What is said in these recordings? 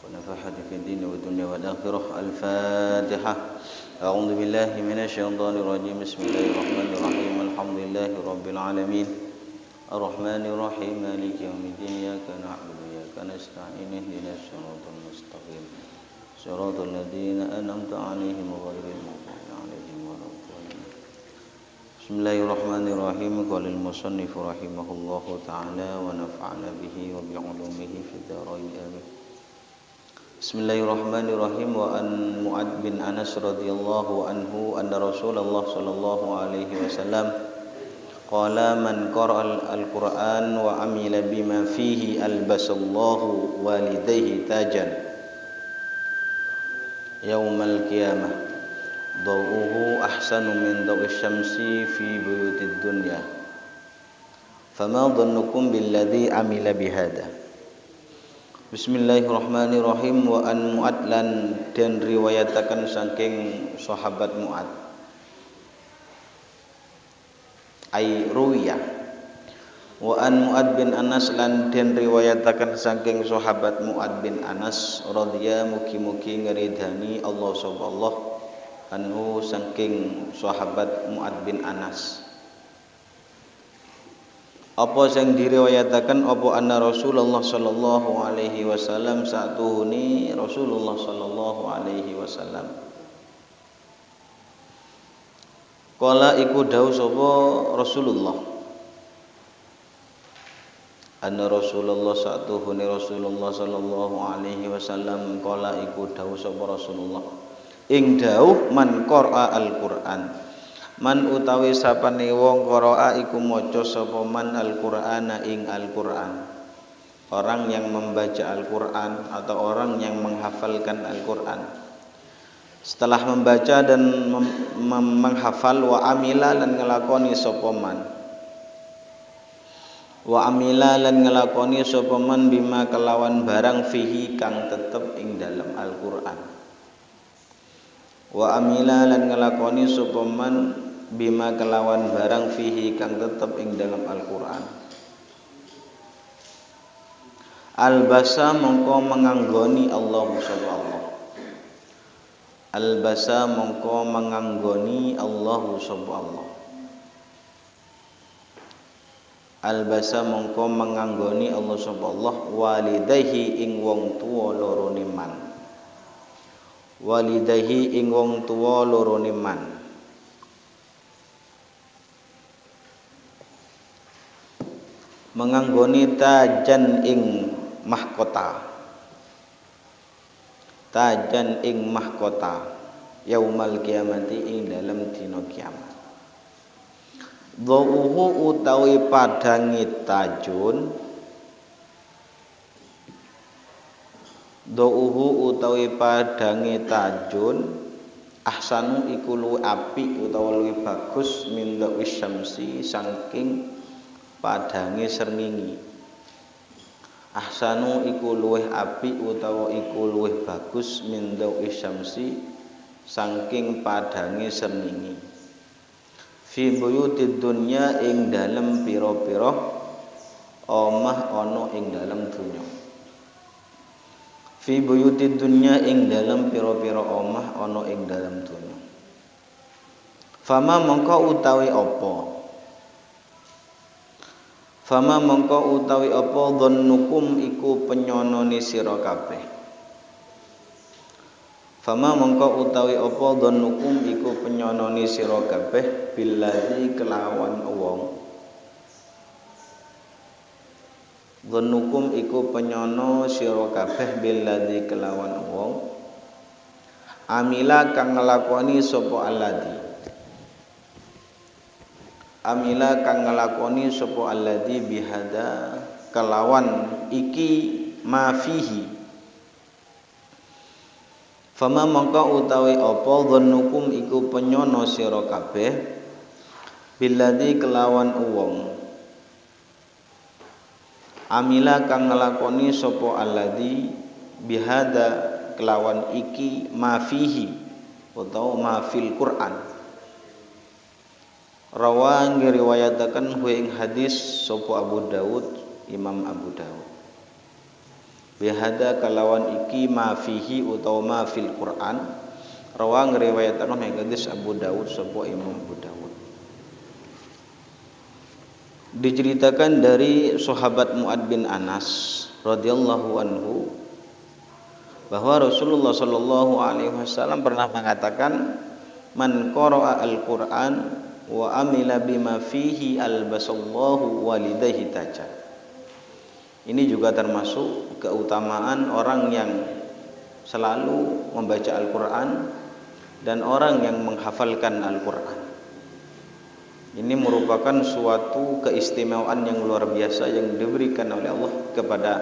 ونفحت في الدين والدنيا والآخرة. الفاتحة. أعوذ بالله من الشيطان الرجيم. بسم الله الرحمن الرحيم. الحمد لله رب العالمين الرحمن الرحيم مالك يوم الدين. إياك نعبد وإياك نستعين. اهدنا الصراط المستقيم صراط الذين أنعمت عليهم غير المغضوب عليهم ولا الضالين. بسم الله الرحمن الرحيم. قال المصنف رحمه الله تعالى ونفعنا به وبعلومه في الدارين آمين. Bismillahirrahmanirrahim. Wa an Mu'ad bin Anas radhiyallahu anhu anna Rasulullah sallallahu alaihi wasallam qala man qara'al al-Qur'an wa amila bima fihi albasallahu walidayhi tajan yaumal qiyamah dawuhu ahsanu min dawi syamsi fi buyutid dunya fama dhannukum billadhi amila bihada. Bismillahirrahmanirrahim. Wa an Mu'ad lan den riwayataken saking sahabat Mu'ad ai ruwiya. Wa an Mu'ad bin Anas lan den riwayataken saking sahabat Mu'ad bin Anas radhiyallahu mugi-mugi ngridani Allah subhanahu anhu saking sahabat Mu'ad bin Anas. Apa sing diriwayataken apa anna Rasulullah sallallahu alaihi wasallam satuhuni Rasulullah sallallahu alaihi wasallam kala iku dawuh sapa Rasulullah anna Rasulullah satuhuni Rasulullah sallallahu alaihi wasallam kala iku dawuh sapa Rasulullah ing dawuh man qara'a al-Qur'an man utawi sapane wong qara'a iku maca sapa man al-Qur'ana ing Al-Qur'an. Orang yang membaca Al-Qur'an atau orang yang menghafalkan Al-Qur'an. Setelah membaca dan menghafal wa amila lan ngelakoni sapa man. Wa amila lan ngelakoni sapa man bima kelawan barang fihi kang tetep ing dalam Al-Qur'an. Wa amila lan ngelakoni sapa man bima kelawan barang fihi kang tetep ing dalam Al-Qur'an. Albasa mongko menganggoni Allah subhanahu. Albasa mongko menganggoni Allah subhanahu. Albasa mongko menganggoni Allah subhanahu walidayhi ing wong tuwa lorone man. Walidayhi ing wong tuwa lorone man. Menganggoni tajan ing mahkota, tajan ing mahkota yaumal kiamati ing dalam dina kiamat. Dhauhu utawi padangi tajun, dhauhu utawi padangi tajun ahsanu iku luwih apik utawa luwih bagus min dhawi syamsi saking padange srengenge. Ahsanu iku luwih apik utawa iku luwih bagus min dawi syamsi saking padange srengenge. Fi buyutid dunya ing dalem pira-pira omah ana ing dalem dunya. Fi buyutid dunya ing dalem pira-pira omah ana ing dalem dunya. Fama mongko utawi apa? Fama mongko utawi apa dhannukum iku penyonone sira kabeh. Fama mongko utawi apa dhannukum iku penyonone sira kabeh billazi kelawan wong. Dhannukum iku penyono sira kabeh billazi kelawan wong. Amila kang nglakoni sapa alladzi. Amila kang ngelakoni sapa alladzi bihada kelawan iki ma fihi. Fama mongko utawi apa dhannukum iku penyono sira kabeh billadzi kelawan wong. Amila kang ngelakoni sapa alladzi bihada kelawan iki ma fihi utawa ma fil Qur'an. Rawan ngriwayataken ing hadis sapa Abu Daud Imam Abu Dawud. Bihada kalawan iki ma fihi utawa ma fil Quran rawa ngriwayataken ing hadis Abu Dawud sapa Imam Abu Dawud. Diceritakan dari sahabat Mu'ad bin Anas radhiyallahu anhu bahwa Rasulullah sallallahu alaihi wasallam pernah mengatakan, man qara'a al-Qur'an wa amila bima fihi albasallahu walidayhi taja. Ini juga termasuk keutamaan orang yang selalu membaca Al-Qur'an dan orang yang menghafalkan Al-Qur'an. Ini merupakan suatu keistimewaan yang luar biasa yang diberikan oleh Allah kepada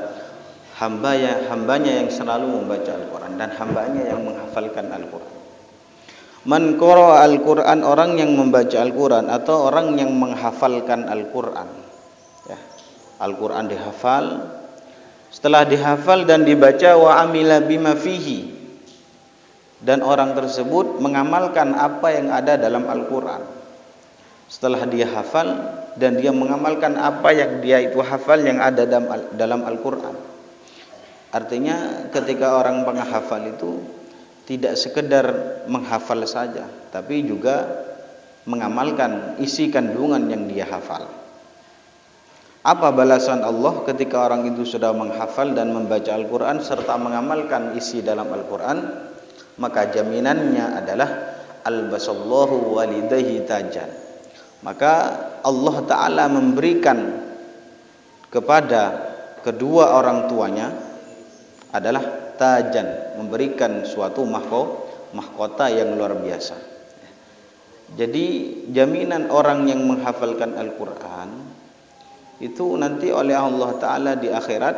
hambanya yang selalu membaca Al-Qur'an dan hambanya yang menghafalkan Al-Qur'an. Man qara'a Al-Qur'an, orang yang membaca Al-Qur'an atau orang yang menghafalkan Al-Qur'an. Ya. Al-Qur'an dihafal, setelah dihafal dan dibaca wa amila bima fihi, dan orang tersebut mengamalkan apa yang ada dalam Al-Qur'an. Setelah dia hafal dan dia mengamalkan apa yang dia itu hafal yang ada dalam Al-Qur'an. Artinya ketika orang penghafal itu tidak sekedar menghafal saja, tapi juga mengamalkan isi kandungan yang dia hafal. Apa balasan Allah ketika orang itu sudah menghafal dan membaca Al-Quran serta mengamalkan isi dalam Al-Quran? Maka jaminannya adalah albasallahu walidayhi tajan. Maka Allah Ta'ala memberikan kepada kedua orang tuanya adalah tajan, memberikan suatu mahkota yang luar biasa. Jadi jaminan orang yang menghafalkan Al-Quran itu nanti oleh Allah Ta'ala di akhirat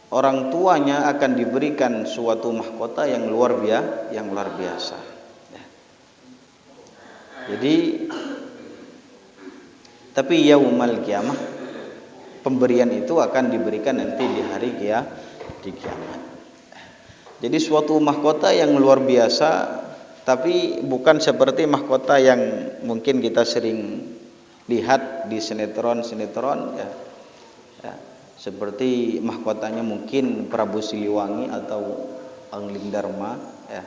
orang tuanya akan diberikan suatu mahkota yang luar biasa. Jadi tapi yaumal kiamah pemberian itu akan diberikan nanti di hari kiamat. Jadi suatu mahkota yang luar biasa, tapi bukan seperti mahkota yang mungkin kita sering lihat di sinetron ya, seperti mahkotanya mungkin Prabu Siliwangi atau Angling Dharma ya.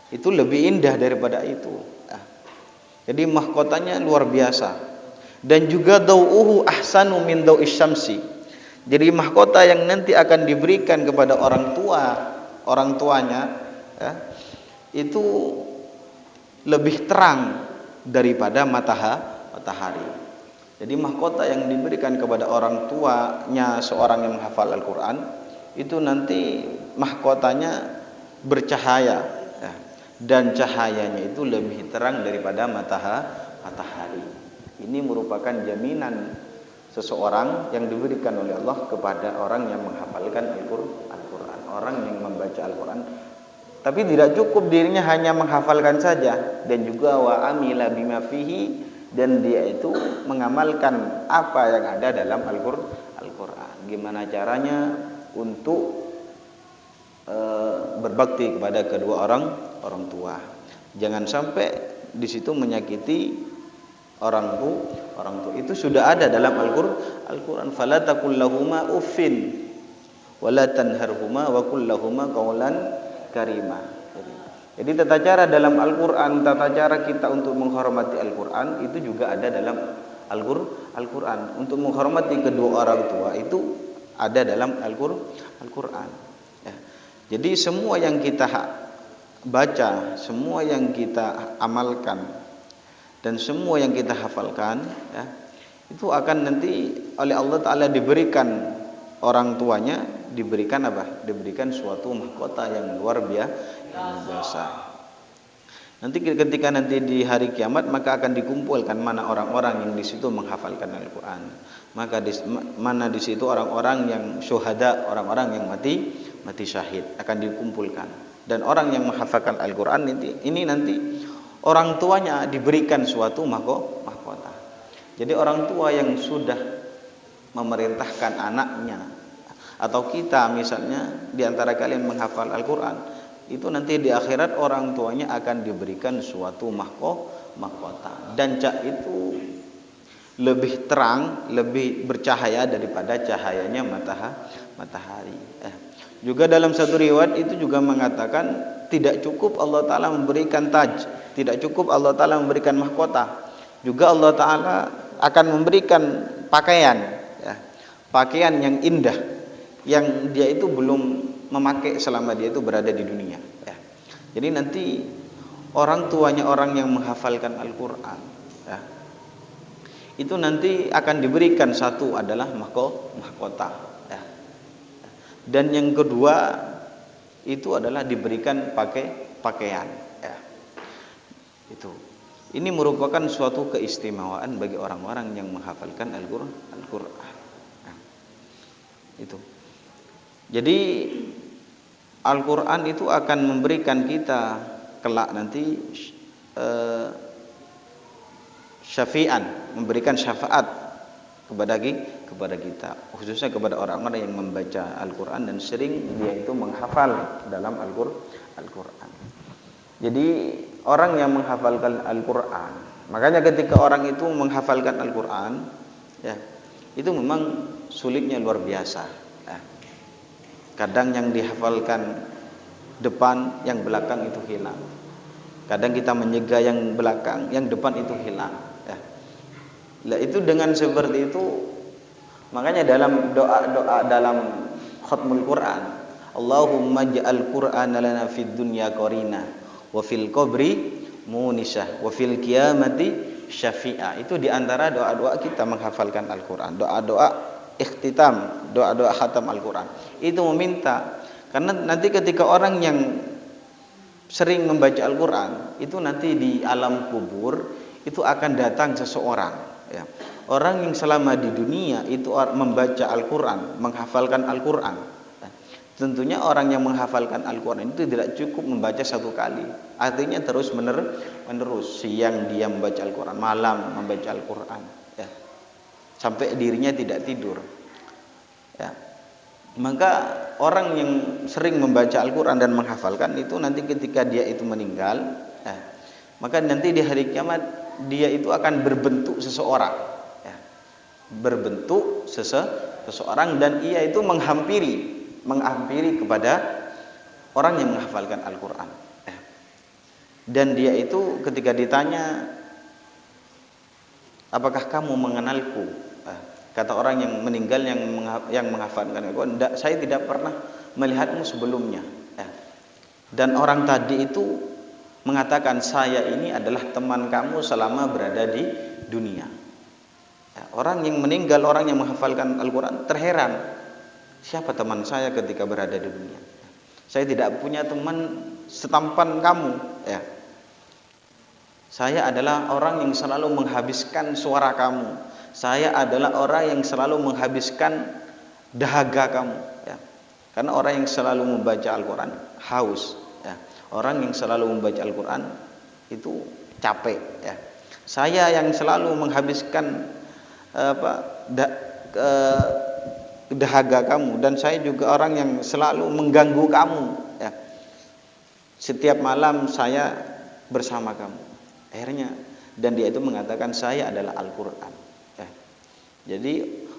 Itu lebih indah daripada itu ya. Jadi mahkotanya luar biasa dan juga dau'uhu ahsanu min dau'is syamsi. Jadi mahkota yang nanti akan diberikan kepada orang tuanya ya, itu lebih terang daripada matahari. Jadi mahkota yang diberikan kepada orang tuanya seorang yang menghafal Al-Quran itu nanti mahkotanya bercahaya ya, dan cahayanya itu lebih terang daripada matahari. Ini merupakan jaminan seseorang yang diberikan oleh Allah kepada orang yang menghafalkan Al-Quran, orang yang membaca Al-Quran. Tapi tidak cukup dirinya hanya menghafalkan saja, dan juga wa amila bima fihi, dan dia itu mengamalkan apa yang ada dalam Al-Quran. Gimana caranya untuk berbakti kepada kedua orang tua. Jangan sampai di situ menyakiti orang tua. Itu sudah ada dalam Al-Quran. Fala taqul lahuma uffin wala tanharhuma wa qul lahuma qawlan karima. Jadi tata cara dalam Al-Quran, tata cara kita untuk menghormati Al-Quran itu juga ada dalam Al-Quran. Untuk menghormati kedua orang tua itu ada dalam Al-Quran ya. Jadi semua yang kita baca, semua yang kita amalkan, dan semua yang kita hafalkan ya, itu akan nanti oleh Allah Ta'ala diberikan orang tuanya, diberikan apa? Diberikan suatu mahkota yang luar biasa. Nanti ketika nanti di hari kiamat maka akan dikumpulkan mana orang-orang yang di situ menghafalkan Al-Quran, mana di situ orang-orang yang syuhada, orang-orang yang mati syahid akan dikumpulkan. Dan orang yang menghafalkan Al-Quran ini nanti orang tuanya diberikan suatu mahkota. Jadi orang tua yang sudah memerintahkan anaknya, atau kita misalnya di antara kalian menghafal Al-Quran, itu nanti di akhirat orang tuanya akan diberikan suatu mahkota. Dan cak itu lebih terang, lebih bercahaya daripada cahayanya matahari. Juga dalam satu riwayat itu juga mengatakan tidak cukup Allah Ta'ala memberikan taj, tidak cukup Allah Ta'ala memberikan mahkota, juga Allah Ta'ala akan memberikan pakaian, ya, pakaian yang indah yang dia itu belum memakai selama dia itu berada di dunia, ya. Jadi nanti orang tuanya orang yang menghafalkan Al-Quran, ya, itu nanti akan diberikan satu adalah mahkota, ya. Dan yang kedua itu adalah diberikan pakaian, ya. Itu. Ini merupakan suatu keistimewaan bagi orang-orang yang menghafalkan Al-Qur'an. Nah, itu. Jadi Al-Qur'an itu akan memberikan kita kelak nanti syafi'an, memberikan syafaat kepada kita, khususnya kepada orang-orang yang membaca Al-Qur'an dan sering dia itu menghafal dalam Al-Qur'an. Jadi orang yang menghafalkan Al-Qur'an, makanya ketika orang itu menghafalkan Al-Qur'an, ya, itu memang sulitnya luar biasa, ya. Kadang yang dihafalkan depan, yang belakang itu hilang. Kadang kita menyega yang belakang, yang depan itu hilang, ya. Nah, itu dengan seperti itu, makanya dalam doa-doa dalam khatmul Quran, Allahumma ja'al Qur'ana lana fid dunya qarina wa fil qabri munisah wa fil qiyamati syafi'a. Itu diantara doa-doa kita menghafalkan Al-Quran, doa-doa ikhtitam, doa-doa khatam Al-Quran. Itu meminta, karena nanti ketika orang yang sering membaca Al-Quran itu nanti di alam kubur itu akan datang seseorang, ya. Orang yang selama di dunia itu membaca Al-Quran, menghafalkan Al-Quran. Tentunya orang yang menghafalkan Al-Quran itu tidak cukup membaca satu kali, artinya terus menerus, siang dia membaca Al-Quran, malam membaca Al-Quran, ya, sampai dirinya tidak tidur, ya. Maka orang yang sering membaca Al-Quran dan menghafalkan itu nanti ketika dia itu meninggal, ya, maka nanti di hari kiamat dia itu akan berbentuk seseorang, ya, berbentuk seseorang, dan ia itu menghampiri kepada orang yang menghafalkan Al-Quran, ya. Dan dia itu ketika ditanya, apakah kamu mengenalku? Kata orang yang meninggal yang menghafalkan Al-Quran, saya tidak pernah melihatmu sebelumnya, ya. Dan orang tadi itu mengatakan, saya ini adalah teman kamu selama berada di dunia, ya. Orang yang meninggal, orang yang menghafalkan Al-Quran terheran, siapa teman saya ketika berada di dunia? Saya tidak punya teman setampan kamu, ya. Saya adalah orang yang selalu menghabiskan suara kamu. Saya adalah orang yang selalu menghabiskan dahaga kamu, ya. Karena orang yang selalu membaca Al-Quran haus, ya. Orang yang selalu membaca Al-Quran itu capek, ya. Saya yang selalu menghabiskan dahaga kamu, dan saya juga orang yang selalu mengganggu kamu, ya. Setiap malam saya bersama kamu. Akhirnya, dan dia itu mengatakan, saya adalah Al-Quran, ya. Jadi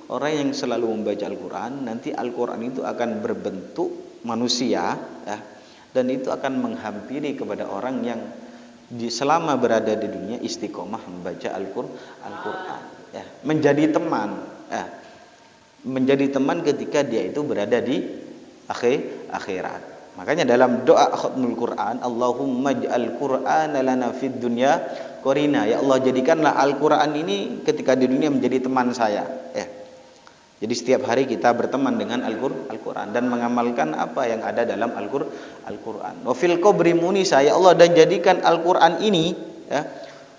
orang yang selalu membaca Al-Quran, nanti Al-Quran itu akan berbentuk manusia, ya, dan itu akan menghampiri kepada orang yang selama berada di dunia istiqomah membaca Al-Quran, ya, menjadi teman, ya. Menjadi teman ketika dia itu berada di akhirat. Makanya dalam doa khatmul Quran, Allahumma ja'al Qur'ana lana fid dunya qarina, ya Allah jadikanlah Al-Quran ini ketika di dunia menjadi teman saya, ya. Jadi setiap hari kita berteman dengan Al-Quran dan mengamalkan apa yang ada dalam Al-Quran. Wa fil qabri munisa, ya Allah, dan jadikan Al-Quran ini, ya,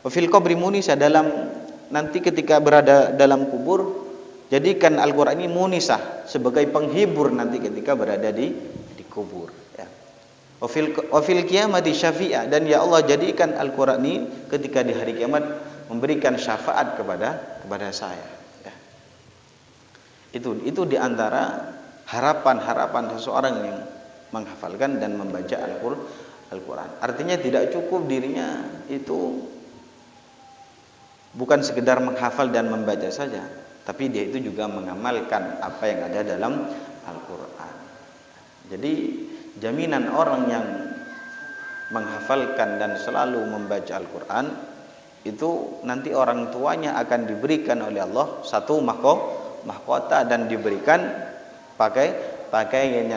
wa fil qabri munisa, dalam nanti ketika berada dalam kubur, jadikan Al-Quran ini munisah, sebagai penghibur nanti ketika berada di kubur, ya. Wa fil qiyamati syafi'a, dan ya Allah jadikan Al-Quran ini ketika di hari kiamat memberikan syafaat kepada saya, ya. Itu diantara harapan seseorang yang menghafalkan dan membaca Al-Quran. Artinya tidak cukup dirinya itu bukan sekedar menghafal dan membaca saja, tapi dia itu juga mengamalkan apa yang ada dalam Al-Quran. Jadi jaminan orang yang menghafalkan dan selalu membaca Al-Quran itu nanti orang tuanya akan diberikan oleh Allah satu mahkota dan diberikan pakaian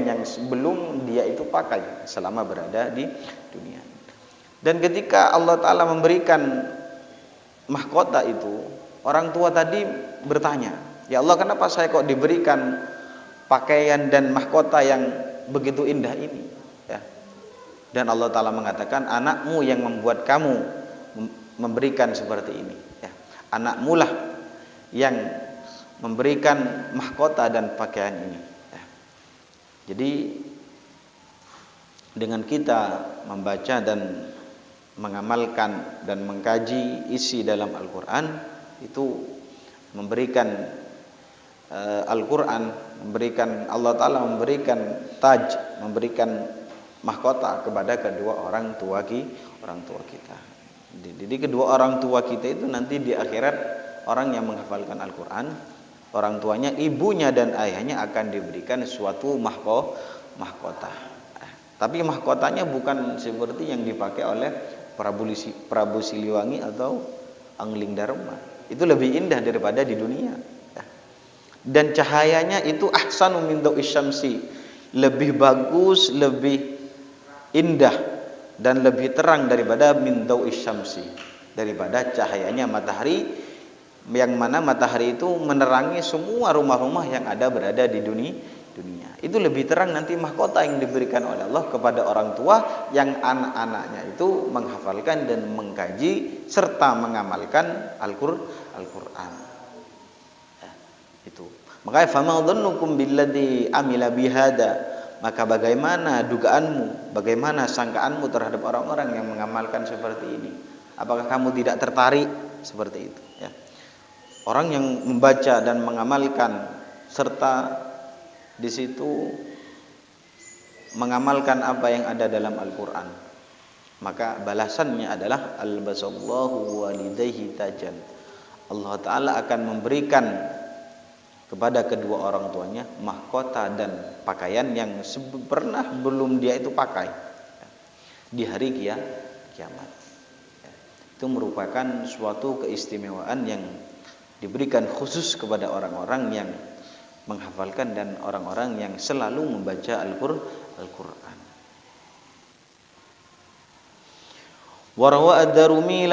yang sebelum dia itu pakai selama berada di dunia. Dan ketika Allah Ta'ala memberikan mahkota itu, orang tua tadi bertanya, ya Allah, kenapa saya kok diberikan pakaian dan mahkota yang begitu indah ini? Ya. Dan Allah Ta'ala mengatakan, anakmu yang membuat kamu memberikan seperti ini. Ya. Anakmu lah yang memberikan mahkota dan pakaian ini. Ya. Jadi dengan kita membaca dan mengamalkan dan mengkaji isi dalam Al-Quran, itu memberikan Al-Quran, Allah Ta'ala memberikan taj, memberikan mahkota kepada kedua orang tua kita. Jadi kedua orang tua kita itu nanti di akhirat, orang yang menghafalkan Al-Quran, orang tuanya, ibunya dan ayahnya akan diberikan suatu mahkota. Tapi mahkotanya bukan seperti yang dipakai oleh Prabu Siliwangi atau Angling Dharma. Itu lebih indah daripada di dunia. Dan cahayanya itu ahsanu min dawi syamsi, lebih bagus, lebih indah dan lebih terang daripada min dawi syamsi, daripada cahayanya matahari, yang mana matahari itu menerangi semua rumah-rumah yang ada berada di dunia. Itu lebih terang nanti mahkota yang diberikan oleh Allah kepada orang tua yang anak-anaknya itu menghafalkan dan mengkaji serta mengamalkan Al-Quran. Itu. Makanya fama dhannukum billadzi amila bihada, maka bagaimana dugaanmu, bagaimana sangkaanmu terhadap orang-orang yang mengamalkan seperti ini? Apakah kamu tidak tertarik seperti itu? Ya. Orang yang membaca dan mengamalkan serta di situ mengamalkan apa yang ada dalam Al-Quran, maka balasannya adalah albasallahu walidayhi tajan. Allah Ta'ala akan memberikan kepada kedua orang tuanya mahkota dan pakaian yang pernah belum dia itu pakai di hari kiamat. Itu merupakan suatu keistimewaan yang diberikan khusus kepada orang-orang yang menghafalkan dan orang-orang yang selalu membaca Al-Quran. Warawa ad-Darumi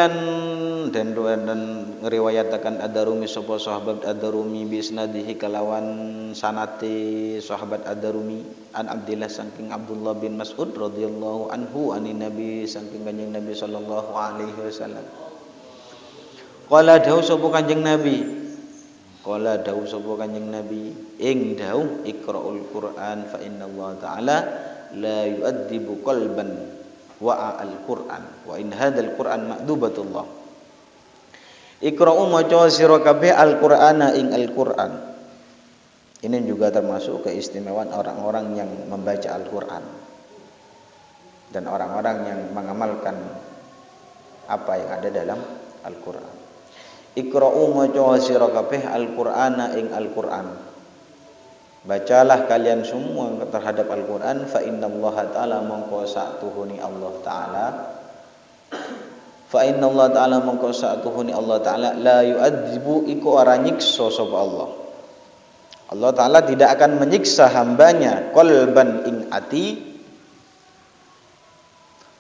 dan riwayatakan ad-Darumi sapa sahabat ad-Darumi bi isnadihi kalawan sanate sahabat ad-Darumi an Abdillah saking Abdullah bin Mas'ud radhiyallahu anhu anin Nabi saking Kanjeng Nabi sallallahu alaihi wasallam. Qala dawu sapa Kanjeng Nabi, qala dawu sapa Kanjeng Nabi, ing dawu iqra'ul Qur'an fa innallaha ta'ala la yu'addibu qalban wa'a al-Qur'an wa in hadzal Qur'an ma'dubatullah. Iqra'u maca sira kabeh al-Qur'ana ing Al-Qur'an. Ini juga termasuk keistimewaan orang-orang yang membaca Al-Qur'an dan orang-orang yang mengamalkan apa yang ada dalam Al-Qur'an. Iqra'u maca sira kabeh Al-Qur'ana ing Al-Qur'an. Bacalah kalian semua terhadap Al-Qur'an fa innallaha ta'ala mongko sa'tuhuni Allah Ta'ala. Fa innallaha ta'ala mongko sa'tuhuni Allah Ta'ala la yu'adzibu iku ora nyiksa sapa Allah. Allah Ta'ala tidak akan menyiksa hambanya qalban ing ati.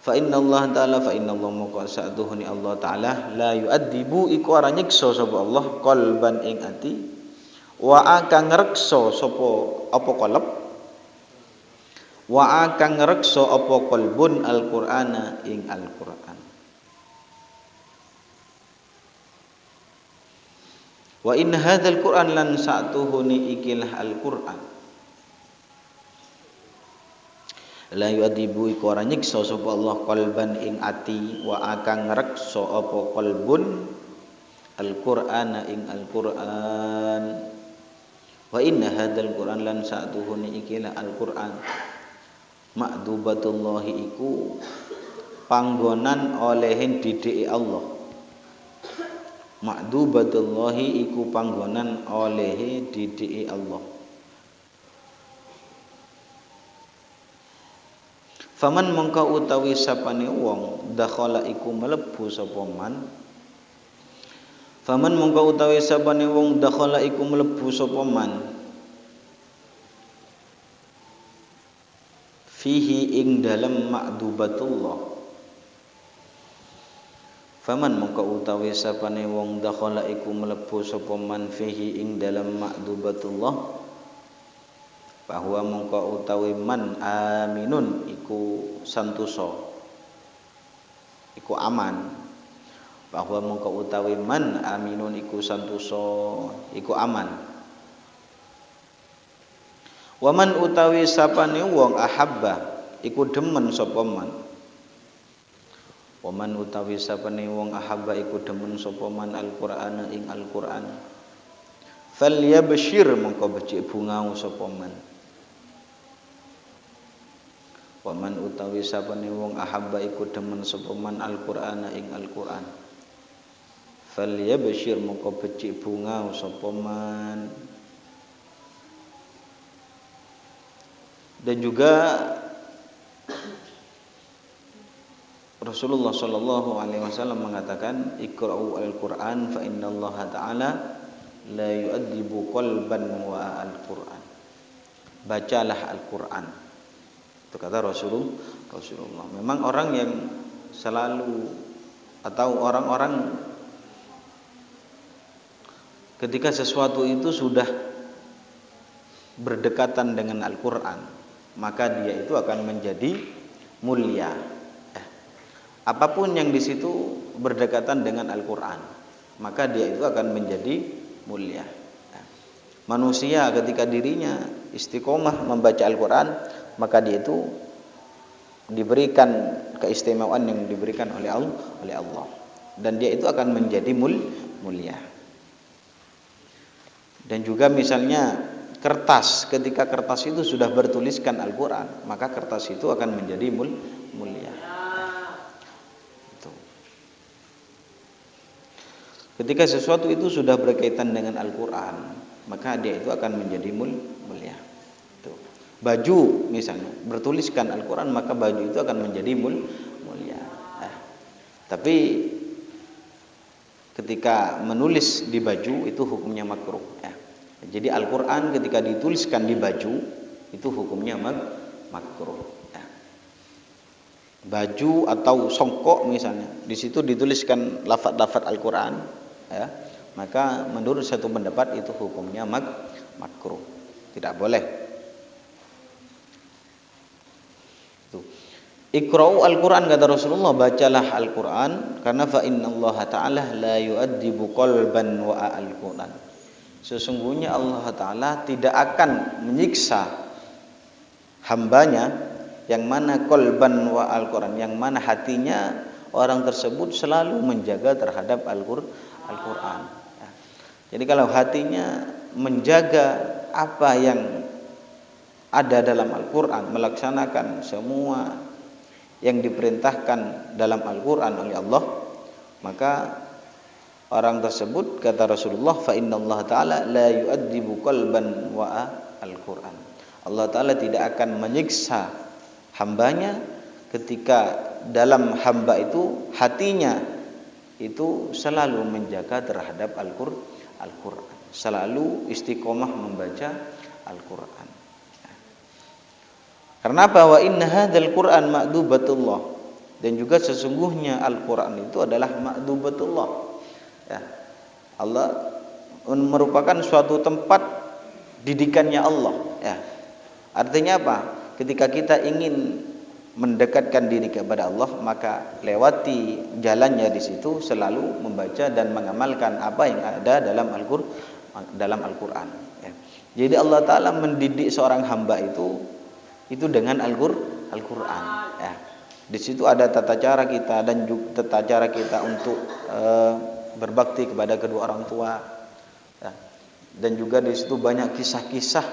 Fa innallaha ta'ala fa innallaha mongko sa'tuhuni Allah Ta'ala la yu'adzibu iku ora nyiksa sapa Allah qalban ing ati. Wa akang reksa sapa apa qalb, wa akang reksa apa qalbun Al-Qur'ana ing Al-Qur'an. Wa in hadzal Qur'an lan sa'tuhuni ikilah Al-Qur'an la yu'adibu iku ora nyiksa sapa Allah qalban ing ati, wa akang reksa apa qalbun Al-Qur'ana ing Al-Qur'an. Wa inna hadzal Qur'an lan sa'tuhuni ikilah Al-Qur'an ma'dubatullahi iku panggonan olehin didiki Allah. Ma'dubatullahi iku panggonan olehe didiki Allah. Faman mongko utawi sapane wong dakhala iku mlebu sapa man. Faman mongko utawi sapane wong dakhala iku mlebu sapa man. Fihi ing dalem ma'dubatullah. Faman mongko utawi sapane wong dakhala iku mlebu sapa man fihi ing dalem ma'dubatullah. Bahwa mongko utawi man aminun iku santosa, iku aman. Bahwa mongko utawi man aminun iku santosa, iku aman. Waman utawi sapane wong ahabba iku demen sapa man. Waman utawi sapane wong ahabba iku demen sapa man Al-Qur'ana ing Al-Qur'an. Falyabshir mongko becik bungau sapa man. Waman utawi sapane wong ahabba iku demen sapa man Al-Qur'ana ing Al-Qur'an. Falyabshir mongko becik bungau sapa man. Dan juga Rasulullah sallallahu alaihi wasallam mengatakan iqra'u al-Qur'an fa innallaha ta'ala la yu'addibu qalban wa al-Qur'an. Bacalah Al-Qur'an. Itu kata Rasulullah. Memang orang yang selalu atau orang-orang ketika sesuatu itu sudah berdekatan dengan Al-Qur'an, maka dia itu akan menjadi mulia. Apapun yang di situ berdekatan dengan Al-Qur'an, maka dia itu akan menjadi mulia. Manusia ketika dirinya istiqomah membaca Al-Qur'an, maka dia itu diberikan keistimewaan yang diberikan oleh Allah, dan dia itu akan menjadi mulia. Dan juga misalnya kertas, ketika kertas itu sudah bertuliskan Al-Qur'an, maka kertas itu akan menjadi mulia. Ketika sesuatu itu sudah berkaitan dengan Al-Qur'an, maka dia itu akan menjadi mulia. Tuh. Baju misalnya bertuliskan Al-Qur'an, maka baju itu akan menjadi mulia. Tapi ketika menulis di baju itu hukumnya makruh. Jadi Al-Qur'an ketika dituliskan di baju itu hukumnya makruh. Baju atau songkok misalnya, di situ dituliskan lafaz-lafaz Al-Qur'an, maka menurut satu pendapat itu hukumnya makruh, tidak boleh. Iqra'u Al-Qur'an kata Rasulullah, bacalah Al-Qur'an karena fa innallaha ta'ala la yu'addibu qalban wa al-Qur'an. Sesungguhnya Allah Ta'ala tidak akan menyiksa hambanya yang mana qalban wa al-Qur'an, yang mana hatinya orang tersebut selalu menjaga terhadap Al-Qur'an. Jadi kalau hatinya menjaga apa yang ada dalam Al-Qur'an, melaksanakan semua yang diperintahkan dalam Al-Qur'an oleh Allah, maka orang tersebut kata Rasulullah fa innallaha ta'ala la yu'addibu qalban wa al-Qur'an. Allah Ta'ala tidak akan menyiksa hambanya ketika dalam hamba itu hatinya itu selalu menjaga terhadap Al-Qur'an, selalu istiqomah membaca Al-Qur'an. Karena bahwa inna hadzal Qur'an ma'dubatullah, dan juga sesungguhnya Al-Qur'an itu adalah ma'dubatullah. Allah merupakan suatu tempat didikannya Allah. Artinya apa? Ketika kita ingin mendekatkan diri kepada Allah, maka lewati jalannya di situ selalu membaca dan mengamalkan apa yang ada dalam Al-Qur'an. Jadi Allah Ta'ala mendidik seorang hamba itu dengan Al-Qur'an. Di situ ada tata cara kita dan juga tata cara kita untuk berbakti kepada kedua orang tua. Dan juga di situ banyak kisah-kisah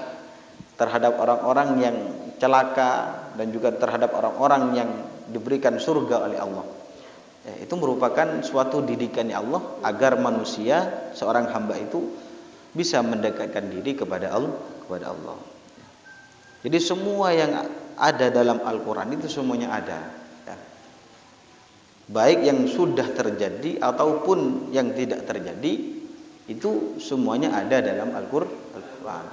terhadap orang-orang yang celaka dan juga terhadap orang-orang yang diberikan surga oleh Allah. Itu merupakan suatu didikannya Allah agar manusia, seorang hamba itu bisa mendekatkan diri kepada Allah. Jadi semua yang ada dalam Al-Quran itu semuanya ada, ya. Baik yang sudah terjadi ataupun yang tidak terjadi, itu semuanya ada dalam Al-Quran.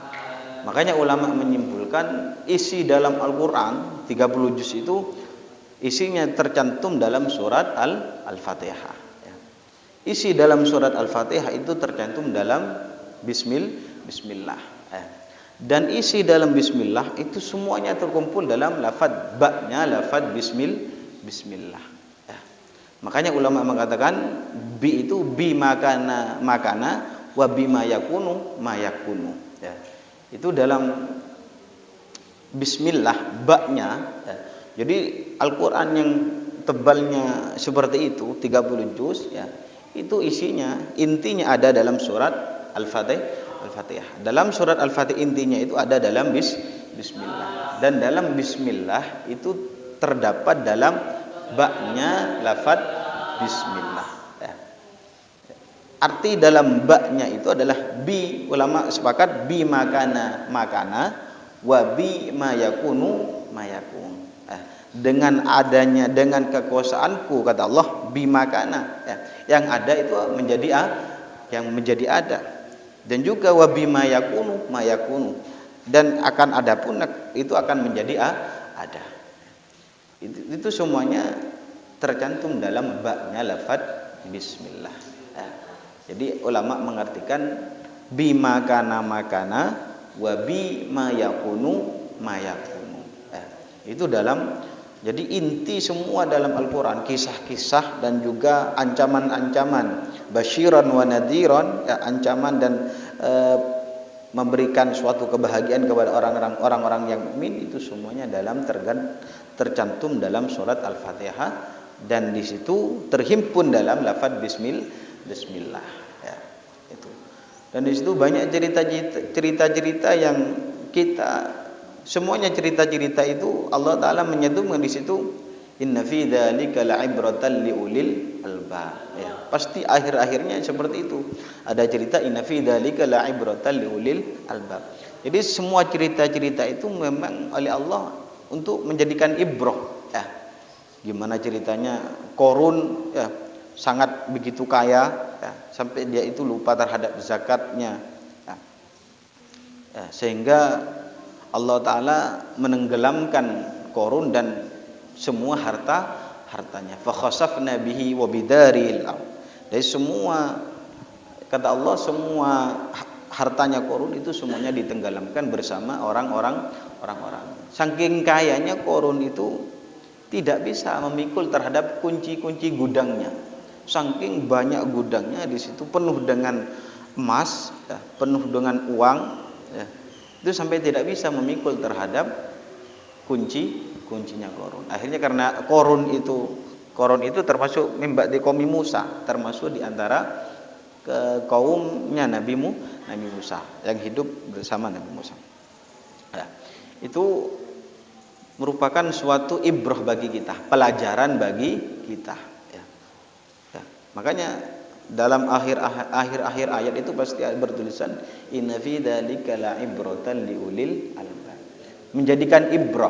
Makanya ulama menyimpulkan isi dalam Al-Quran 30 juz itu isinya tercantum dalam surat Al-Fatihah, ya. Isi dalam surat Al-Fatihah itu tercantum dalam Bismillah, ya. Dan isi dalam Bismillah itu semuanya terkumpul dalam lafaz ba-nya, lafaz Bismillah, ya. Makanya ulama mengatakan bi itu bi makana wa bima yakunu ma yakunu, ya. Itu dalam Bismillah ba-nya, ya. Jadi Al-Quran yang tebalnya seperti itu 30 juz, ya, itu isinya intinya ada dalam surat Al-Fatihah. Dalam surat Al-Fatihah intinya itu ada dalam Bismillah. Dan dalam Bismillah itu terdapat dalam ba-nya lafaz Bismillah, ya. Arti dalam ba-nya itu adalah bi, ulama sepakat bi makana wa bi ma yakunu ma yakun. Dengan adanya, dengan kekuasaanku, kata Allah, bimakana, ya, yang ada itu menjadi ada, dan juga wa bima yakunu ma yakunu, dan akan ada pun itu akan menjadi ada. Itu semuanya tercantum dalam ba-nya lafaz Bismillah, ya. Jadi ulama mengartikan bimakana makana wa bima yakunu ma yakunu, ya. Itu dalam, jadi inti semua dalam Al-Quran, kisah-kisah dan juga ancaman-ancaman, basyiran wa nadhiran, ya, ancaman dan memberikan suatu kebahagiaan kepada orang-orang yang mukmin, itu semuanya tercantum dalam surat Al-Fatihah, dan di situ terhimpun dalam lafaz Bismillah, ya, itu. Dan di situ banyak cerita-cerita yang kita, semuanya cerita-cerita itu Allah Ta'ala menyebutkan di situ inna fi dzalika la'ibratan liulil albab, ya. Pasti akhir-akhirnya seperti itu. Ada cerita inna fi dzalika la'ibratan liulil albab. Jadi semua cerita-cerita itu memang oleh Allah untuk menjadikan ibrah, ya. Gimana ceritanya Qarun, ya, sangat begitu kaya, ya, sampai dia itu lupa terhadap zakatnya, ya. Ya, sehingga Allah Ta'ala menenggelamkan Qarun dan semua hartanya. Fa khasafna bihi wa bidaril ardh. Dari semua, kata Allah, semua hartanya Qarun itu semuanya ditenggelamkan bersama orang-orang. Saking kayanya Qarun itu tidak bisa memikul terhadap kunci-kunci gudangnya. Saking banyak gudangnya, di situ penuh dengan emas, ya, penuh dengan uang, ya. Itu sampai tidak bisa memikul terhadap kuncinya Qarun. Akhirnya karena Qarun itu termasuk min ba'di qaumi Musa, termasuk di antara kaumnya Nabi Musa yang hidup bersama Nabi Musa. Ya, itu merupakan suatu ibrah bagi kita, pelajaran bagi kita, ya. Ya, makanya dalam akhir ayat itu pasti bertulisan inna fi dzalika la'ibratan liulil albab. Menjadikan ibrah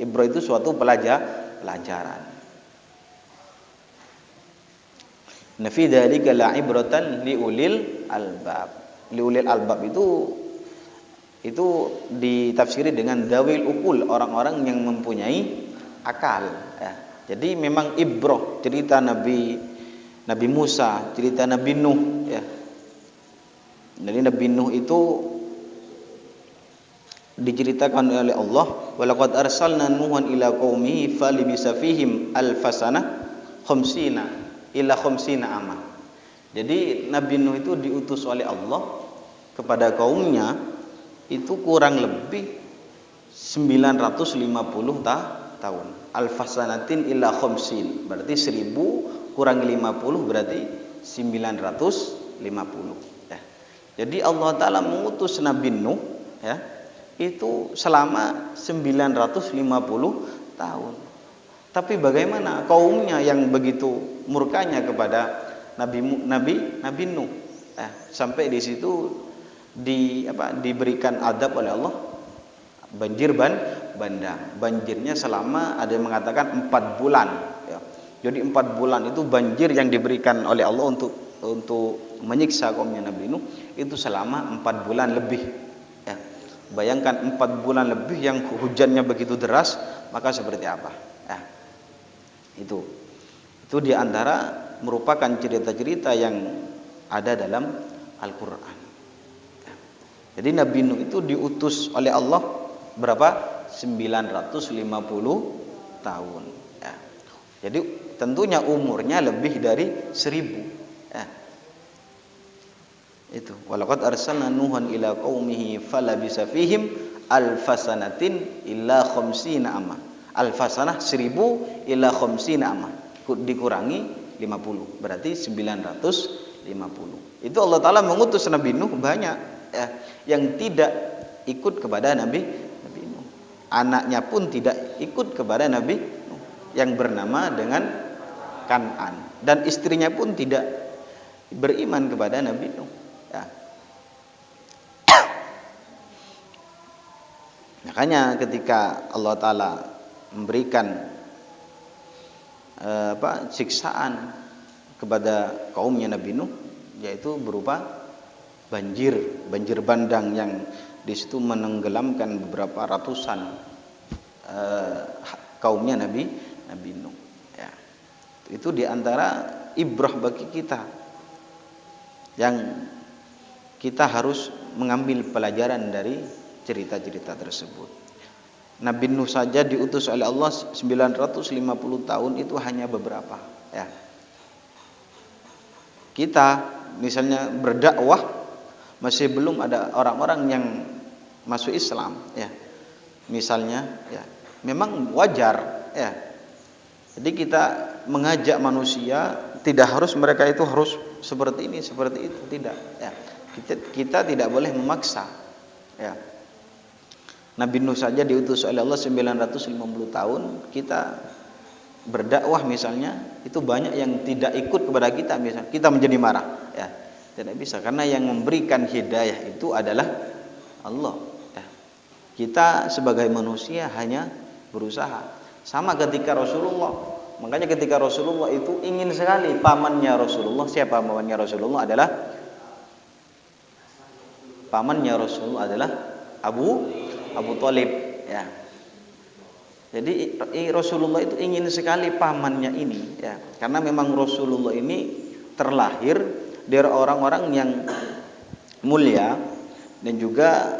itu suatu pelajaran. Inna fi dzalika la'ibratan liulil albab. Liulil albab itu ditafsiri dengan dawil ukul, orang-orang yang mempunyai akal, ya. Jadi memang ibrah, cerita Nabi Musa, cerita Nabi Nuh, ya. Jadi Nabi Nuh itu diceritakan oleh Allah, walaqad arsalna nuhan ila qaumihi falibisa fihim alfasana khamsina ila khamsina ama. Jadi Nabi Nuh itu diutus oleh Allah kepada kaumnya itu kurang lebih 950 tahun. Alfasanatin ila khamsin, berarti 1000 kurang 50 berarti 950, ya. Jadi Allah Ta'ala mengutus Nabi Nuh, ya, itu selama 950 tahun. Tapi bagaimana kaumnya yang begitu murkanya kepada Nabi Nuh? Sampai di situ diberikan adab oleh Allah, banjir bandang. Banjirnya selama, ada yang mengatakan 4 bulan. Ya. Jadi 4 bulan itu banjir yang diberikan oleh Allah untuk menyiksa kaumnya Nabi Nuh itu selama 4 bulan lebih. Ya. Bayangkan 4 bulan lebih yang hujannya begitu deras, maka seperti apa? Ya. Itu diantara merupakan cerita-cerita yang ada dalam Al-Quran. Ya. Jadi Nabi Nuh itu diutus oleh Allah berapa? 950 tahun. Ya. Jadi tentunya umurnya lebih dari 1000. Ya. Itu. Walaqad arsalna Nuhan ila qaumihi falabisa fihim alfasanatin illa khamsina amma. Alfasanah 1000 ila khamsina amma. Dikurangi 50, berarti 950. Itu Allah Ta'ala mengutus Nabi Nuh banyak, ya, yang tidak ikut kepada Nabi Nuh. Anaknya pun tidak ikut kepada Nabi Nuh, yang bernama dengan Kan'an, dan istrinya pun tidak beriman kepada Nabi Nuh. Ya. Makanya ketika Allah Ta'ala memberikan siksaan kepada kaumnya Nabi Nuh, yaitu berupa banjir bandang yang di situ menenggelamkan beberapa ratusan kaumnya Nabi Nuh. Ya. Itu diantara ibrah bagi kita, yang kita harus mengambil pelajaran dari cerita-cerita tersebut. Nabi Nuh saja diutus oleh Allah 950 tahun, itu hanya beberapa. Ya. Kita misalnya berdakwah, masih belum ada orang-orang yang masuk Islam. Ya. Misalnya, ya, memang wajar. Ya. Jadi kita mengajak manusia, tidak harus mereka itu harus seperti ini, seperti itu, tidak. Ya. Kita tidak boleh memaksa. Ya. Nabi Nuh saja diutus oleh Allah 950 tahun, kita berdakwah misalnya, itu banyak yang tidak ikut kepada kita, misalnya kita menjadi marah. Ya, tidak bisa, karena yang memberikan hidayah itu adalah Allah. Ya. Kita sebagai manusia hanya berusaha. Sama ketika Rasulullah, makanya ketika Rasulullah itu ingin sekali pamannya Rasulullah, siapa pamannya Rasulullah? Pamannya Rasulullah adalah Abu Thalib, ya. Jadi Rasulullah itu ingin sekali pamannya ini, ya, karena memang Rasulullah ini terlahir dari orang-orang yang mulia, dan juga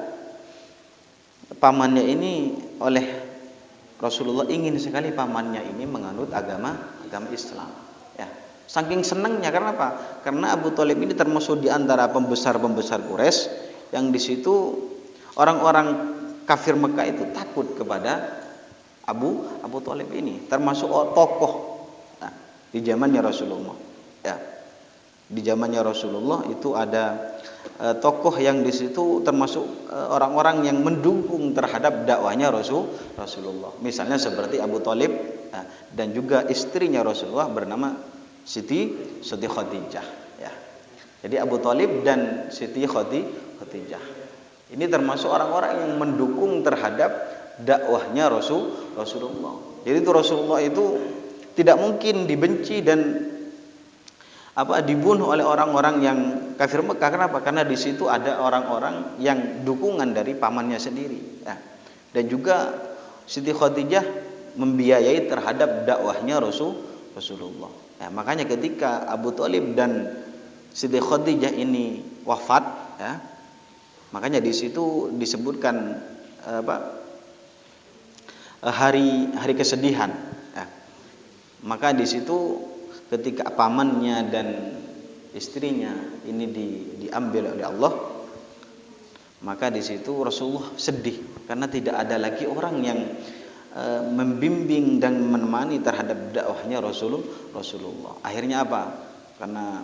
pamannya ini, oleh Rasulullah ingin sekali pamannya ini menganut agama Islam. Ya. Saking senangnya, karena apa? Karena Abu Thalib ini termasuk di antara pembesar-pembesar Quraisy, yang di situ orang-orang kafir Mekah itu takut kepada Abu Thalib ini, termasuk tokoh di zamannya Rasulullah. Ya. Di zamannya Rasulullah itu ada tokoh yang di situ termasuk orang-orang yang mendukung terhadap dakwahnya Rasulullah. Misalnya seperti Abu Thalib, dan juga istrinya Rasulullah bernama Siti Khadijah. Ya. Jadi Abu Thalib dan Siti Khadijah. Ini termasuk orang-orang yang mendukung terhadap dakwahnya Rasulullah. Jadi itu Rasulullah itu tidak mungkin dibenci dan dibunuh oleh orang-orang yang kafir Mekah. Kenapa? Karena di situ ada orang-orang yang dukungan dari pamannya sendiri. Ya. Dan juga Siti Khadijah membiayai terhadap dakwahnya Rasulullah. Ya, makanya ketika Abu Thalib dan Siti Khadijah ini wafat, ya, makanya di situ disebutkan hari kesedihan. Ya. Maka di situ ketika pamannya dan istrinya ini diambil oleh Allah, maka di situ Rasulullah sedih karena tidak ada lagi orang yang membimbing dan menemani terhadap dakwahnya Rasulullah. Akhirnya apa? Karena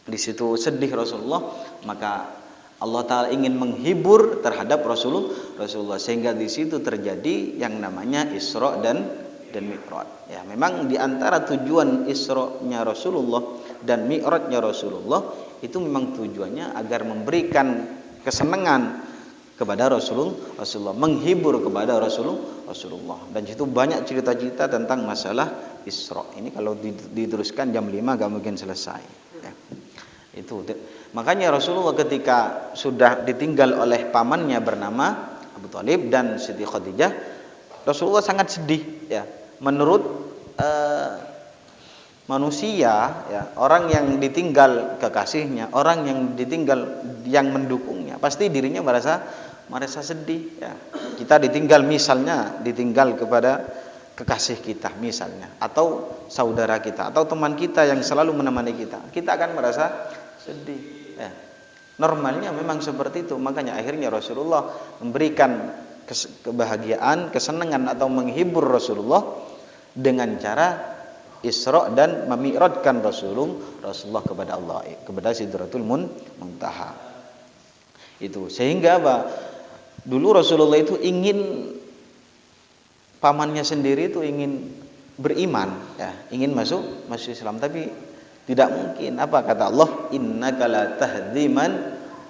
di situ sedih Rasulullah, maka Allah Ta'ala ingin menghibur terhadap Rasulullah, sehingga di situ terjadi yang namanya Isra dan dan Mi'raj. Ya, memang di antara tujuan Isra-nya Rasulullah dan Mi'rajnya Rasulullah itu memang tujuannya agar memberikan kesenangan kepada Rasulullah, menghibur kepada Rasulullah. Dan itu banyak cerita-cerita tentang masalah Isra. Ini kalau diteruskan jam 5 gak mungkin selesai. Ya. Itu. Makanya Rasulullah ketika sudah ditinggal oleh pamannya bernama Abu Thalib dan Siti Khadijah, Rasulullah sangat sedih. Ya. Menurut manusia, ya, orang yang ditinggal kekasihnya, orang yang ditinggal yang mendukungnya, pasti dirinya merasa sedih. Ya. Kita ditinggal kepada kekasih kita misalnya, atau saudara kita, atau teman kita yang selalu menemani kita akan merasa sedih. Ya. Normalnya memang seperti itu. Makanya akhirnya Rasulullah memberikan kebahagiaan, kesenangan atau menghibur Rasulullah dengan cara Isra dan memi'rajkan Rasulullah kepada Allah, kepada Sidratul Muntaha. Itu sehingga apa? Dulu Rasulullah itu ingin pamannya sendiri itu ingin beriman, ya, ingin masuk Islam, tapi tidak mungkin. Apa kata Allah? Innaka la tahdi man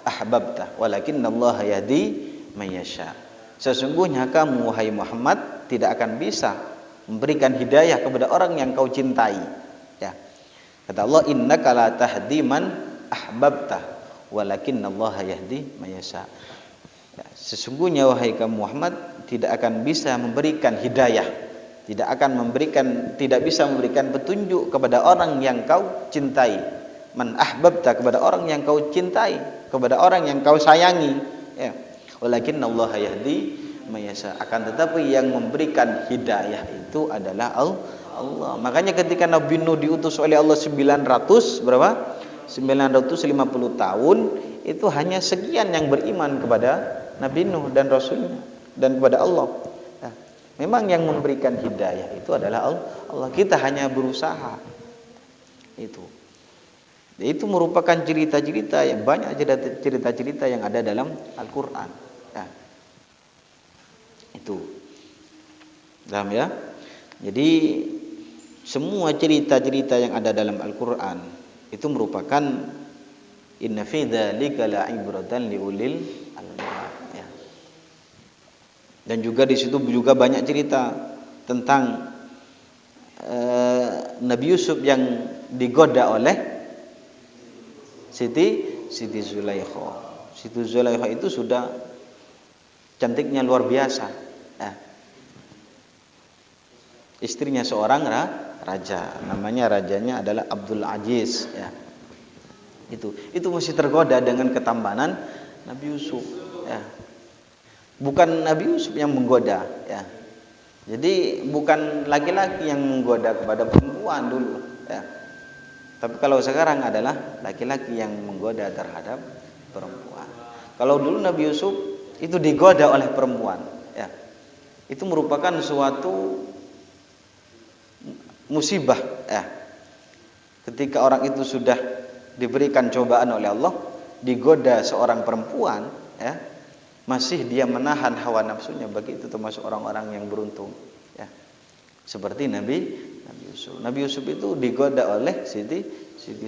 ahbabta walakinnallaha yahdi may yasha. Sesungguhnya kamu wahai Muhammad tidak akan bisa memberikan hidayah kepada orang yang kau cintai. Ya. Kata Allah, innaka la tahdi man ahbabta walakinnallaha yahdi may yasha. Ya, sesungguhnya wahai kamu Muhammad tidak akan bisa memberikan hidayah, tidak bisa memberikan petunjuk kepada orang yang kau cintai. Man ahbabta, kepada orang yang kau cintai, kepada orang yang kau sayangi. Ya. Walakinnallaha yahdi may yasha. Akan tetapi yang memberikan hidayah itu adalah Allah. Makanya ketika Nabi Nuh diutus oleh Allah 950 tahun, itu hanya sekian yang beriman kepada Nabi Nuh dan Rasulnya dan kepada Allah. Nah, memang yang memberikan hidayah itu adalah Allah. Kita hanya berusaha. Itu merupakan cerita-cerita yang banyak, cerita-cerita yang ada dalam Al-Qur'an. Ya. Itu. Paham ya? Jadi semua cerita-cerita yang ada dalam Al-Qur'an itu merupakan inna fi dzalika la'ibratan liulil albab, ya. Dan juga di situ juga banyak cerita tentang Nabi Yusuf yang digoda oleh Siti Zulaikha. Siti Zulaikha itu sudah cantiknya luar biasa. Ya. Istrinya seorang raja, rajanya adalah Abdul Aziz. Ya. Itu masih tergoda dengan ketampanan Nabi Yusuf. Ya. Bukan Nabi Yusuf yang menggoda. Ya. Jadi bukan laki-laki yang menggoda kepada perempuan dulu. Ya. Tapi kalau sekarang adalah laki-laki yang menggoda terhadap perempuan. Kalau dulu Nabi Yusuf itu digoda oleh perempuan, ya. Itu merupakan suatu musibah, ya. Ketika orang itu sudah diberikan cobaan oleh Allah, digoda seorang perempuan, ya, masih dia menahan hawa nafsunya, bagi itu termasuk orang-orang yang beruntung, ya. Seperti Nabi Yusuf. Nabi Yusuf itu digoda oleh Siti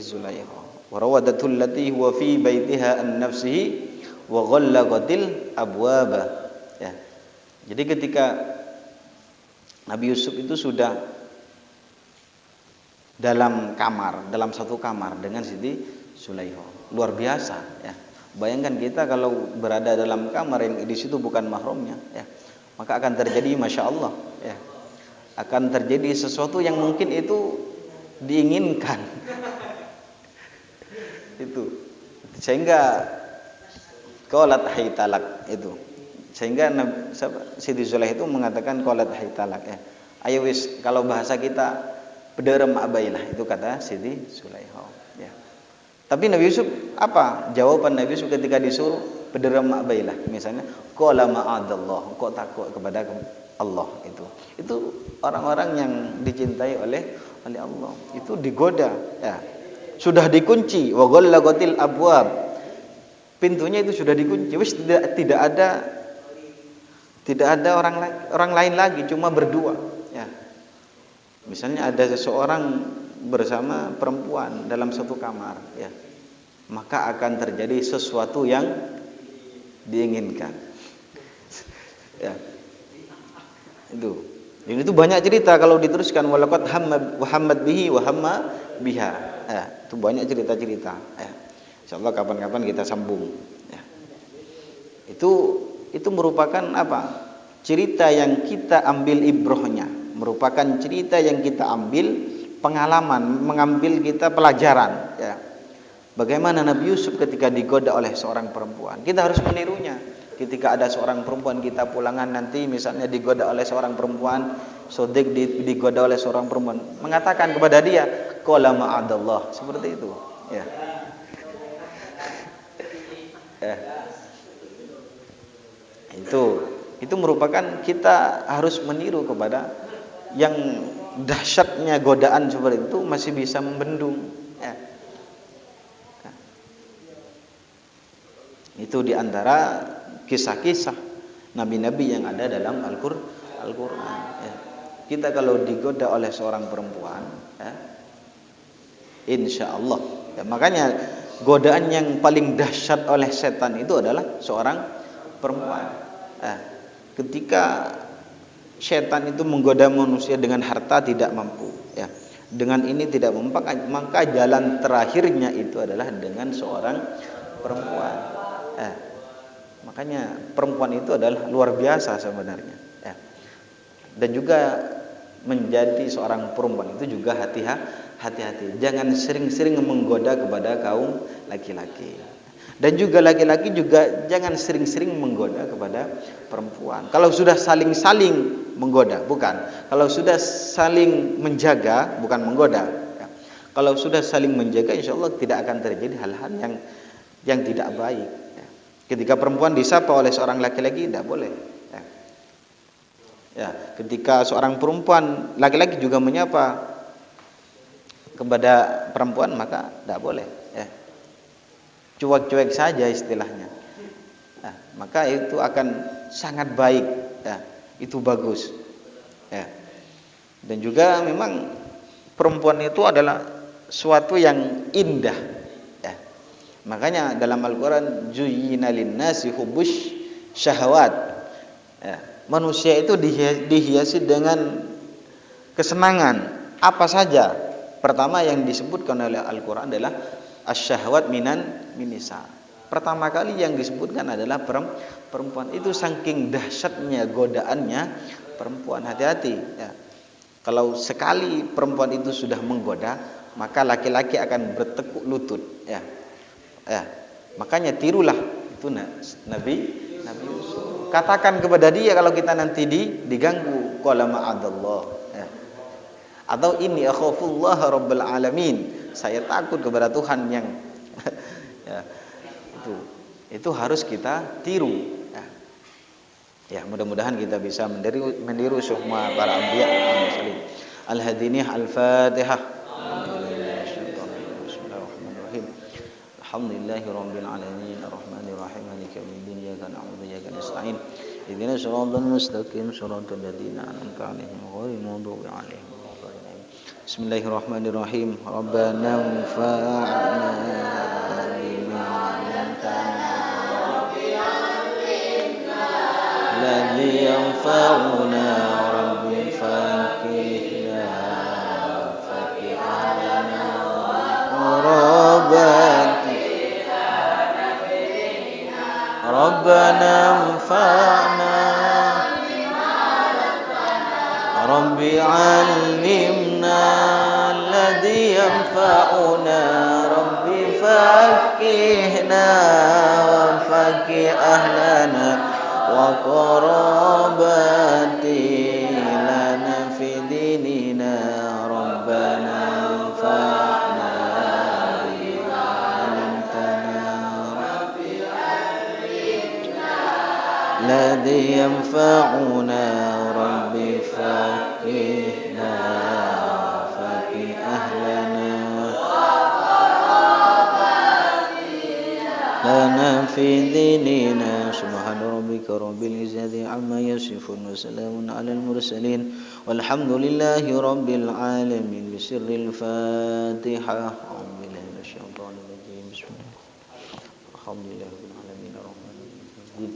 Zulaikha. Wa rawadatul lati huwa fi baitiha an nafsihi wa ghallaqatil abwaba. Ya. Jadi ketika Nabi Yusuf itu sudah dalam satu kamar dengan Siti Zulaikha. Luar biasa, ya. Bayangkan kita kalau berada dalam kamar yang di situ bukan mahramnya, ya. Maka akan terjadi masya Allah, ya. Akan terjadi sesuatu yang mungkin itu diinginkan. Itu. Sehingga qalat haytalak itu. Sehingga Siti Zulaikha itu mengatakan qalat haytalak, ya. Ayo wis, kalau bahasa kita pederem abailah, itu kata Siti Zulaikha, ya. Tapi Nabi Yusuf apa? Jawaban Nabi Yusuf ketika disuruh pederem abailah, misalnya qala ma'adallah, kok takut kepada Allah, itu orang-orang yang dicintai oleh Allah, itu digoda, ya. Sudah dikunci, wa ghallaqatil abwab. Pintunya itu sudah dikunci, wis tidak ada orang lain lagi, cuma berdua, ya. Misalnya ada seseorang bersama perempuan dalam satu kamar, ya, maka akan terjadi sesuatu yang diinginkan. Ya, itu. Dan itu banyak cerita kalau diteruskan, walaqad hammat bihi wa hamma biha. Ya, itu banyak cerita-cerita. Ya. Insyaallah kapan-kapan kita sambung. Ya. Itu merupakan apa? Cerita yang kita ambil ibrohnya, merupakan cerita yang kita ambil pengalaman, mengambil kita pelajaran. Ya. Bagaimana Nabi Yusuf ketika digoda oleh seorang perempuan, kita harus menirunya. Ketika ada seorang perempuan kita pulangan nanti misalnya digoda oleh seorang perempuan, Sodik digoda oleh seorang perempuan, mengatakan kepada dia, qala ma'adallah, seperti itu. Ya. Ya. Itu merupakan kita harus meniru kepada yang dahsyatnya godaan seperti itu masih bisa membendung. Ya. Ya. Itu diantara kisah-kisah nabi-nabi yang ada dalam Al-Quran. Ya. Kita kalau digoda oleh seorang perempuan, ya, insya Allah, ya, makanya godaan yang paling dahsyat oleh setan itu adalah seorang perempuan. Ya. Ketika setan itu menggoda manusia dengan harta tidak mampu, ya, dengan ini tidak mampu, maka jalan terakhirnya itu adalah dengan seorang perempuan. Ya. Makanya perempuan itu adalah luar biasa sebenarnya, ya. Dan juga menjadi seorang perempuan itu juga hati-hati. Jangan sering-sering menggoda kepada kaum laki-laki. Dan juga laki-laki juga jangan sering-sering menggoda kepada perempuan. Kalau sudah saling menggoda, bukan. Kalau sudah saling menjaga, bukan menggoda. Ya. Kalau sudah saling menjaga, insya Allah tidak akan terjadi hal-hal yang tidak baik. Ketika perempuan disapa oleh seorang laki-laki tidak boleh. Ya, ketika seorang perempuan laki-laki juga menyapa kepada perempuan maka tidak boleh. Ya. Cuek-cuek saja istilahnya. Ya, maka itu akan sangat baik. Ya, itu bagus. Ya. Dan juga memang perempuan itu adalah suatu yang indah. Makanya dalam Al-Quran zuyyina lin-nasi hubbus syahawat. Ya, manusia itu dihiasi dengan kesenangan apa saja. Pertama yang disebutkan oleh Al-Quran adalah asyahwat minisa. Pertama kali yang disebutkan adalah perempuan. Itu saking dahsyatnya godaannya perempuan, hati-hati. Ya. Kalau sekali perempuan itu sudah menggoda, maka laki-laki akan bertekuk lutut. Ya. Ya, makanya tirulah itu Nabi Yusuf. Katakan kepada dia kalau kita nanti diganggu, qala ma'adallah. Ya. Atau inni akhafullah rabbal alamin. Saya takut kepada Tuhan yang ya, itu harus kita tiru. Ya, ya, mudah-mudahan kita bisa meniru semua para anbiya al-mursalin. Al-hadiniyah al-Fatihah. Alhamdulillahi rabbil alamin arrahmanir rahim maliki yaumiddin iyyaka na'budu wa iyyaka nasta'in ihdinas siratal mustaqim siratal ladzina an'amta 'alaihim ghairil maghdubi 'alaihim waladdallin. Bismillahirrahmanirrahim. Rabbana anfa'na bima 'allamtana alladzi yanfa'una rabbi faqihna faqihna rabbana Rabbana anfa'na Rabbi 'allimna alladhi yanfa'una Rabbi faqihna wa faqih ahlana wa qarabati lana fi dinina Rabbana anfa'na الذي ينفعنا ربي فقهنا فقه أهلنا لنا في ديننا سبحان ربك رب رب العزة عما يصفون وسلام على المرسلين والحمد لله رب العالمين بسر الفاتحة أعوذ بالله من الشيطان الرجيم بسم الله الحمد لله رب العالمين الرحمن الرحيم